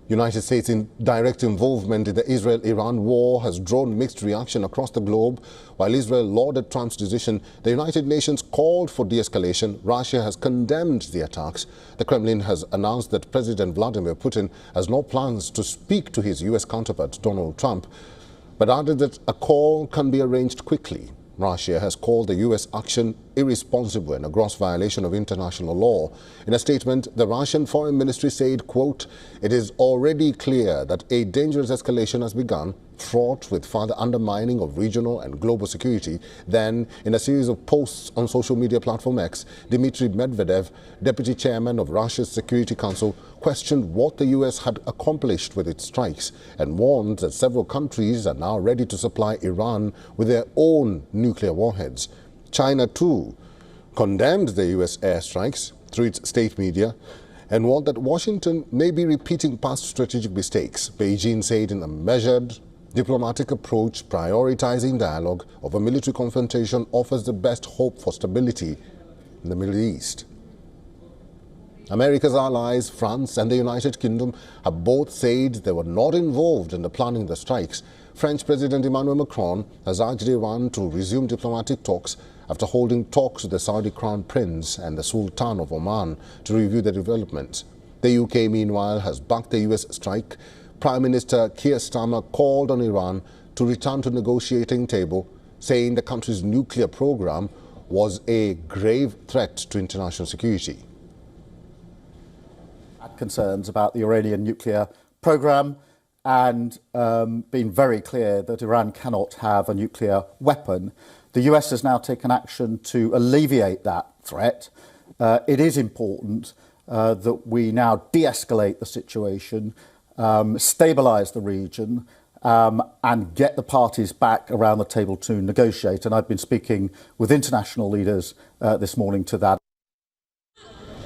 United States' direct involvement in the Israel-Iran war has drawn mixed reaction across the globe. While Israel lauded Trump's decision, the United Nations called for de-escalation. Russia has condemned the attacks. The Kremlin has announced that President Vladimir Putin has no plans to speak to his U.S. counterpart, Donald Trump, but added that a call can be arranged quickly. Russia has called the U.S. action irresponsible and a gross violation of international law. In a statement, the Russian Foreign Ministry said, quote, "It is already clear that a dangerous escalation has begun, fraught with further undermining of regional and global security." Then, in a series of posts on social media platform X, Dmitry Medvedev, deputy chairman of Russia's Security Council, questioned what the U.S. had accomplished with its strikes and warned that several countries are now ready to supply Iran with their own nuclear warheads. China, too, condemned the U.S. airstrikes through its state media and warned that Washington may be repeating past strategic mistakes. Beijing said in a measured diplomatic approach, prioritizing dialogue over military confrontation offers the best hope for stability in the Middle East. America's allies, France and the United Kingdom, have both said they were not involved in the planning of the strikes. French President Emmanuel Macron has urged Iran to resume diplomatic talks after holding talks with the Saudi Crown Prince and the Sultan of Oman to review the developments. The UK, meanwhile, has backed the US strike. Prime Minister Keir Starmer called on Iran to return to the negotiating table, saying the country's nuclear program was a grave threat to international security. Concerns about the Iranian nuclear program and been very clear that Iran cannot have a nuclear weapon. The US has now taken action to alleviate that threat. It is important that we now de-escalate the situation, stabilise the region and get the parties back around the table to negotiate. And I've been speaking with international leaders this morning to that.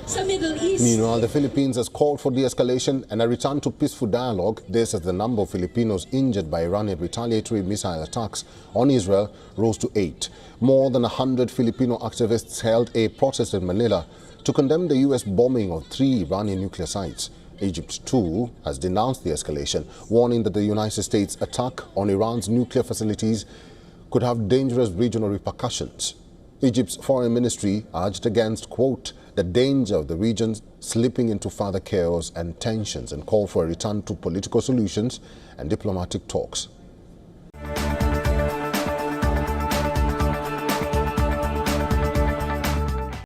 Meanwhile, the Philippines has called for de-escalation and a return to peaceful dialogue. This as the number of Filipinos injured by Iranian retaliatory missile attacks on Israel rose to 8. More than 100 Filipino activists held a protest in Manila to condemn the U.S. bombing of 3 Iranian nuclear sites. Egypt, too, has denounced the escalation, warning that the United States' attack on Iran's nuclear facilities could have dangerous regional repercussions. Egypt's foreign ministry urged against, quote, the danger of the region slipping into further chaos and tensions and called for a return to political solutions and diplomatic talks.